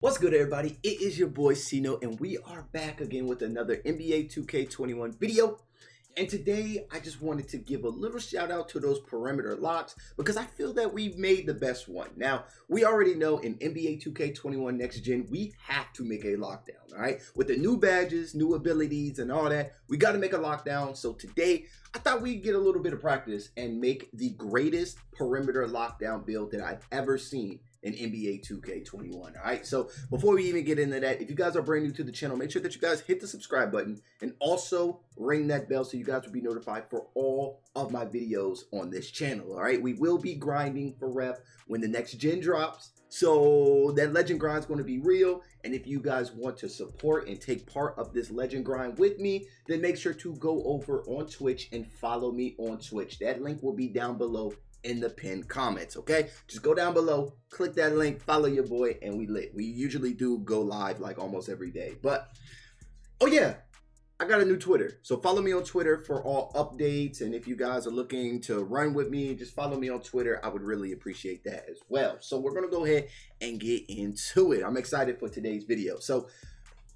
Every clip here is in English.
What's good, everybody? It is your boy Cno, and we are back again with another NBA 2K21 video. And today, I just wanted to give a little shout out to those perimeter locks because I feel that we've made the best one. Now, we already know in NBA 2K21 Next Gen, we have to make a lockdown, all right? With the new badges, new abilities, and all that, we got to make a lockdown. So today, I thought we'd get a little bit of practice and make the greatest perimeter lockdown build that I've ever seen in NBA 2K21. All right, so before we even get into that, if you guys are brand new to the channel, make sure that you guys hit the subscribe button and also ring that bell so you guys will be notified for all of my videos on this channel. All right, we will be grinding for rep when the next gen drops, so that legend grind is going to be real. And if you guys want to support and take part of this legend grind with me, then make sure to go over on Twitch and follow me on Twitch. That link will be down below in the pinned comments. Okay, just go down below, click that link, follow your boy, and we lit. We usually do go live like almost every day. But oh yeah, I got a new Twitter, so follow me on Twitter for all updates. And if you guys are looking to run with me, just follow me on Twitter. I would really appreciate that as well. So we're gonna go ahead and get into it. I'm excited for today's video. So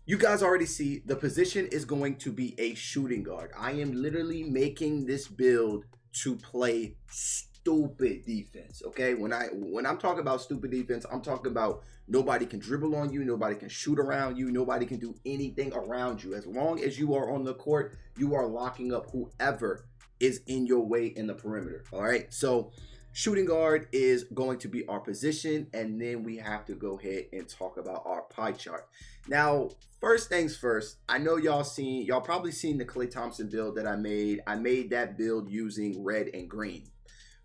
you guys already see the position is going to be a shooting guard. I am literally making this build to play stupid defense. Okay, when I'm talking about stupid defense, I'm talking about nobody can dribble on you, nobody can shoot around you, nobody can do anything around you. As long as you are on the court, you are locking up whoever is in your way in the perimeter. All right, so shooting guard is going to be our position, and then we have to go ahead and talk about our pie chart. Now, first things first, I know y'all probably seen the Klay Thompson build that I made. I made that build using red and green.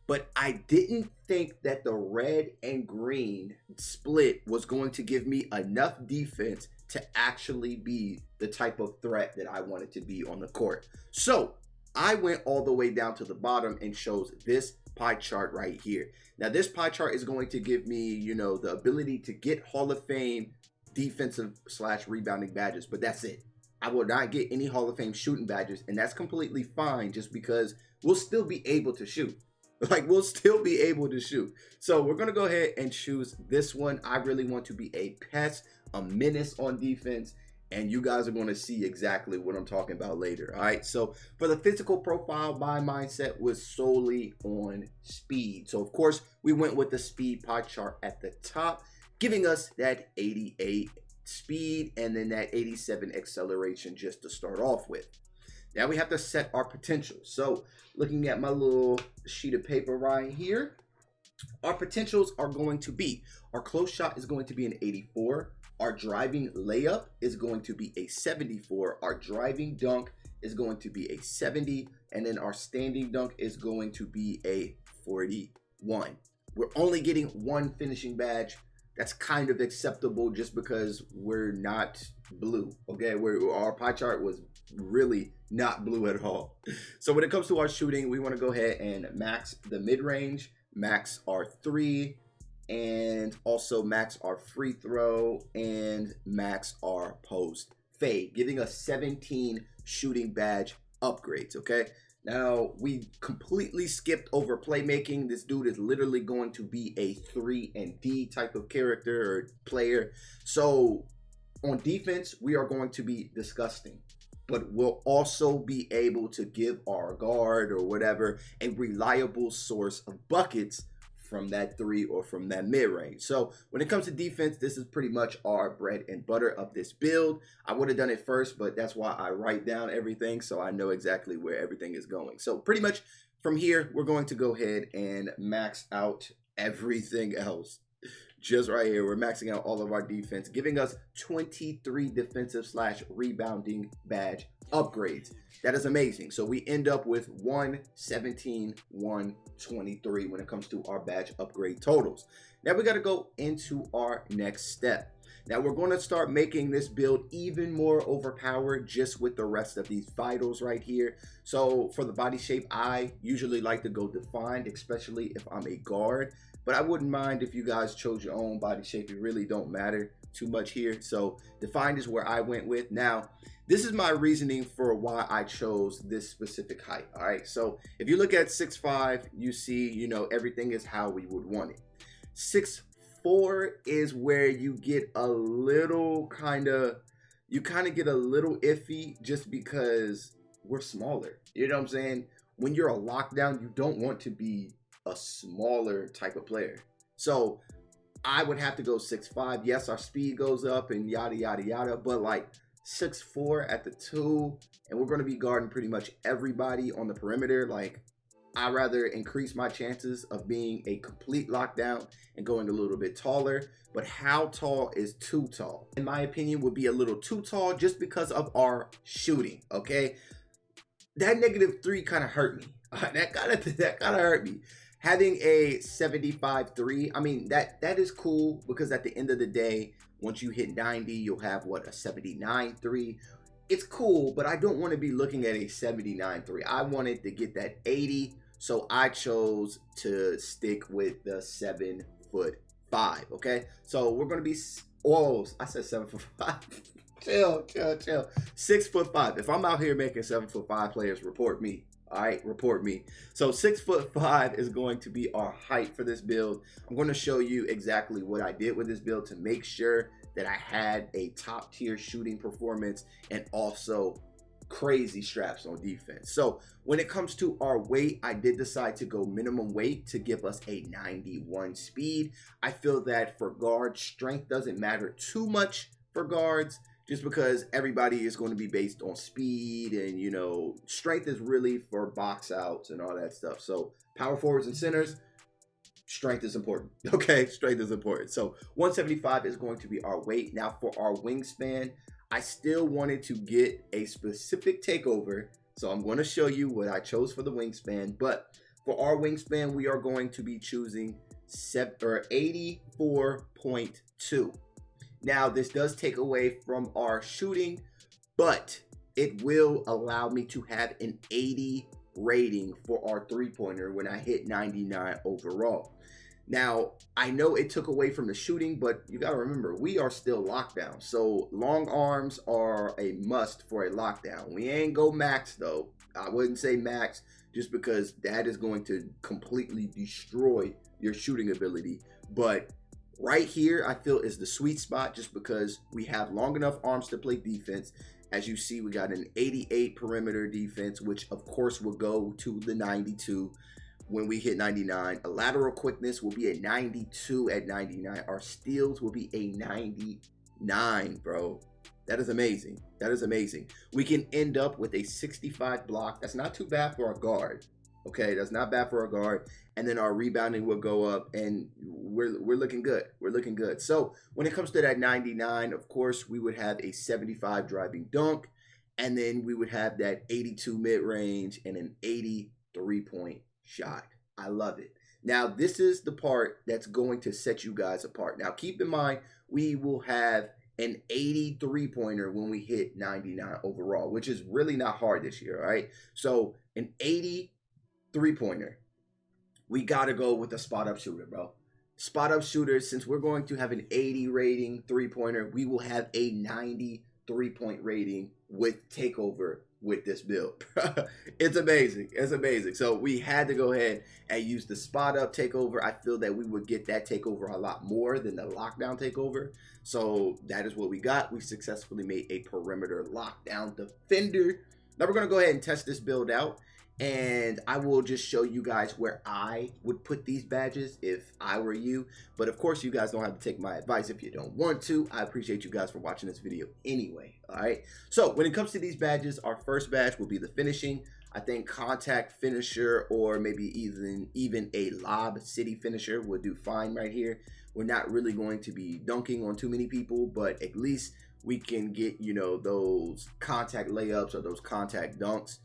But I didn't think that the red and green split was going to give me enough defense to actually be the type of threat that I wanted to be on the court. So I went all the way down to the bottom and chose this pie chart right here. Now this pie chart is going to give me, you know, the ability to get Hall of Fame defensive / rebounding badges, but that's it. I will not get any Hall of Fame shooting badges, and that's completely fine just because we'll still be able to shoot. Like, we'll still be able to shoot. So we're going to go ahead and choose this one. I really want to be a pest, a menace on defense, and you guys are going to see exactly what I'm talking about later. All right, so for the physical profile, my mindset was solely on speed. So of course, we went with the speed pie chart at the top, giving us that 88 speed and then that 87 acceleration just to start off with. Now we have to set our potential. So looking at my little sheet of paper right here, our potentials are going to be, our close shot is going to be an 84. Our driving layup is going to be a 74. Our driving dunk is going to be a 70. And then our standing dunk is going to be a 41. We're only getting one finishing badge. That's kind of acceptable just because we're not blue, okay? Our pie chart was really not blue at all. So when it comes to our shooting, we want to go ahead and max the mid-range, max our three, and also max our free throw, and max our post fade, giving us 17 shooting badge upgrades, okay? Now, we completely skipped over playmaking. This dude is literally going to be a 3 and D type of character or player. So on defense, we are going to be disgusting, but we'll also be able to give our guard or whatever a reliable source of buckets from that 3 or from that mid-range. So when it comes to defense, this is pretty much our bread and butter of this build. I would have done it first, but that's why I write down everything so I know exactly where everything is going. So pretty much from here, we're going to go ahead and max out everything else. Just right here, we're maxing out all of our defense, giving us 23 defensive / rebounding badge upgrades. That is amazing. So we end up with 117, 123 when it comes to our badge upgrade totals. Now we got to go into our next step. Now we're going to start making this build even more overpowered just with the rest of these vitals right here. So for the body shape, I usually like to go defined, especially if I'm a guard. But I wouldn't mind if you guys chose your own body shape. It really don't matter too much here. So defined is where I went with. Now, this is my reasoning for why I chose this specific height. All right. So if you look at 6'5", you see, you know, everything is how we would want it. 6'4", 6'4" is where you get a little get a little iffy just because we're smaller. You know what I'm saying? When you're a lockdown, you don't want to be a smaller type of player. So I would have to go 6'5". Yes, our speed goes up and yada yada yada, but like 6'4" at the 2, and we're going to be guarding pretty much everybody on the perimeter. Like, I'd rather increase my chances of being a complete lockdown and going a little bit taller. But how tall is too tall? In my opinion, would be a little too tall just because of our shooting. Okay, that -3 kind of hurt me. That kind of hurt me. Having a 75-3, I mean, that is cool because at the end of the day, once you hit 90, you'll have what, a 79-3. It's cool, but I don't want to be looking at a 79-3. I wanted to get that 80, so I chose to stick with the 7'5". Okay, so we're gonna be, oh, I said 7'5". chill. 6'5". If I'm out here making 7'5" players, report me. All right, report me. So 6'5" is going to be our height for this build. I'm going to show you exactly what I did with this build to make sure that I had a top tier shooting performance and also crazy straps on defense. So when it comes to our weight, I did decide to go minimum weight to give us a 91 speed. I feel that for guards, strength doesn't matter too much for guards, just because everybody is going to be based on speed, and you know, strength is really for box outs and all that stuff. So power forwards and centers, strength is important. Okay, strength is important. So 175 is going to be our weight. Now for our wingspan, I still wanted to get a specific takeover, so I'm going to show you what I chose for the wingspan. But for our wingspan, we are going to be choosing 84.2. Now, this does take away from our shooting, but it will allow me to have an 80 rating for our three-pointer when I hit 99 overall. Now, I know it took away from the shooting, but you got to remember, we are still locked down. So long arms are a must for a lockdown. We ain't go max, though. I wouldn't say max just because that is going to completely destroy your shooting ability. But right here, I feel is the sweet spot just because we have long enough arms to play defense. As you see, we got an 88 perimeter defense, which of course will go to the 92 when we hit 99. A lateral quickness will be a 92 at 99. Our steals will be a 99, bro. That is amazing. That is amazing. We can end up with a 65 block. That's not too bad for a guard. Okay, that's not bad for a guard. And then our rebounding will go up, and we're looking good. We're looking good. So when it comes to that 99, of course, we would have a 75 driving dunk, and then we would have that 82 mid-range and an 80 three-point shot. I love it. Now, this is the part that's going to set you guys apart. Now, keep in mind, we will have an 80 three-pointer when we hit 99 overall, which is really not hard this year, all right? So an 80 three-pointer, we got to go with a spot-up shooter, bro. Spot-up shooter, since we're going to have an 80 rating three-pointer, we will have a 90 three-point rating with takeover with this build. It's amazing. It's amazing. So we had to go ahead and use the spot-up takeover. I feel that we would get that takeover a lot more than the lockdown takeover. So that is what we got. We successfully made a perimeter lockdown defender. Now we're going to go ahead and test this build out, and I will just show you guys where I would put these badges if I were you. But of course, you guys don't have to take my advice if you don't want to. I appreciate you guys for watching this video anyway. All right. So when it comes to these badges, our first badge will be the finishing. I think contact finisher or maybe even a lob city finisher would do fine right here. We're not really going to be dunking on too many people, but at least we can get, you know, those contact layups or those contact dunks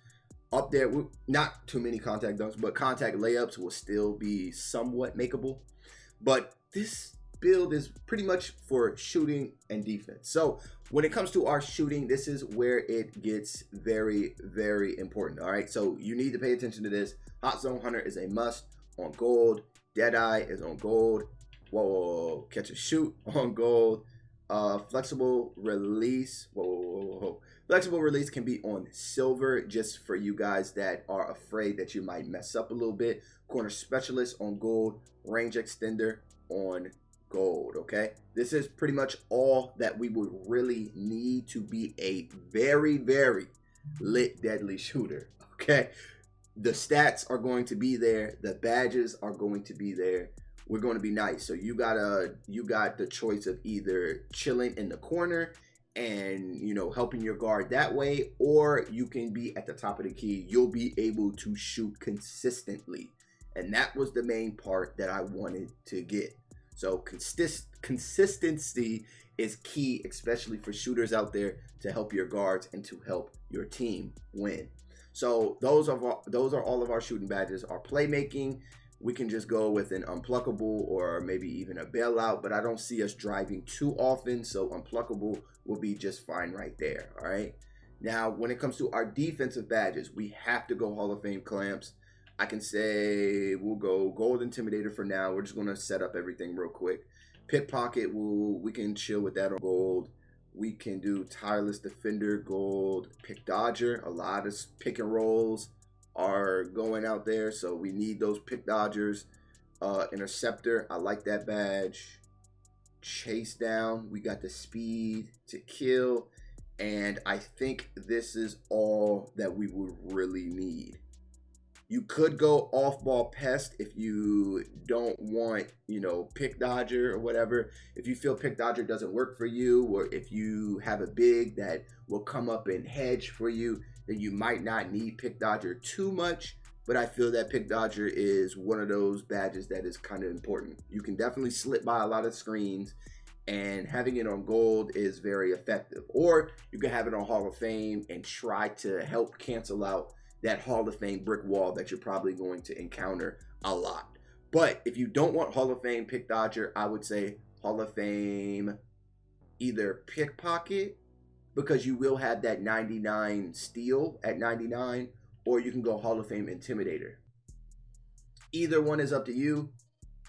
up there. Not too many contact dunks, but contact layups will still be somewhat makeable. But this build is pretty much for shooting and defense. So when it comes to our shooting, this is where it gets very, very important. All right, so you need to pay attention to this. Hot Zone Hunter is a must on gold. Deadeye is on gold. Whoa, catch and shoot on gold. Flexible release. Whoa. Flexible release can be on silver, just for you guys that are afraid that you might mess up a little bit. Corner specialist on gold. Range extender on gold, okay? This is pretty much all that we would really need to be a very, very lit deadly shooter, okay? The stats are going to be there. The badges are going to be there. We're going to be nice. So you got the choice of either chilling in the corner and, you know, helping your guard that way, or you can be at the top of the key. You'll be able to shoot consistently. And that was the main part that I wanted to get. So consistency is key, especially for shooters out there, to help your guards and to help your team win. So those are all of our shooting badges. Our playmaking, we can just go with an unpluckable or maybe even a bailout, but I don't see us driving too often, so unpluckable will be just fine right there. All right. Now, when it comes to our defensive badges, we have to go Hall of Fame clamps. I can say we'll go Gold Intimidator for now. We're just going to set up everything real quick. Pickpocket, we can chill with that on gold. We can do Tireless Defender, gold. Pick Dodger, a lot of pick and rolls are going out there, so we need those pick dodgers. Interceptor, I like that badge. Chase down, we got the speed to kill, and I think this is all that we would really need. You could go off-ball pest if you don't want, you know, pick dodger or whatever. If you feel pick dodger doesn't work for you, or if you have a big that will come up and hedge for you, then you might not need pick dodger too much. But I feel that pick dodger is one of those badges that is kind of important. You can definitely slip by a lot of screens, and having it on gold is very effective. Or you can have it on Hall of Fame and try to help cancel out that Hall of Fame brick wall that you're probably going to encounter a lot. But if you don't want Hall of Fame pick dodger, I would say Hall of Fame either pickpocket, because you will have that 99 steal at 99, or you can go Hall of Fame intimidator. Either one is up to you,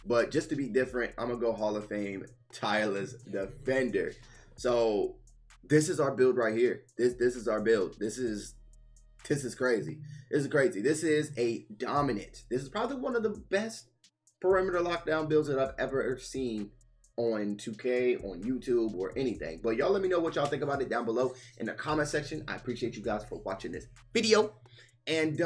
but just to be different, I'm gonna go Hall of Fame tireless defender. So this is our build right here. This is our build. This is crazy. This is crazy. This is a dominant. This is probably one of the best perimeter lockdown builds that I've ever seen on 2K, on YouTube, or anything. But y'all let me know what y'all think about it down below in the comment section. I appreciate you guys for watching this video. And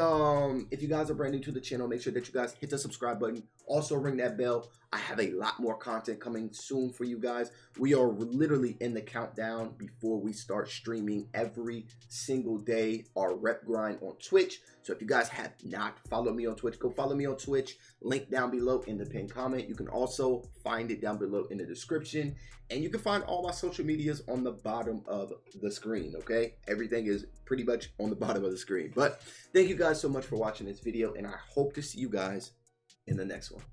if you guys are brand new to the channel, make sure that you guys hit the subscribe button. Also ring that bell. I have a lot more content coming soon for you guys. We are literally in the countdown before we start streaming every single day, our rep grind on Twitch. So if you guys have not followed me on Twitch, go follow me on Twitch. Link down below in the pinned comment. You can also find it down below in the description. And you can find all my social medias on the bottom of the screen, okay? Everything is pretty much on the bottom of the screen. But thank you guys so much for watching this video, and I hope to see you guys in the next one.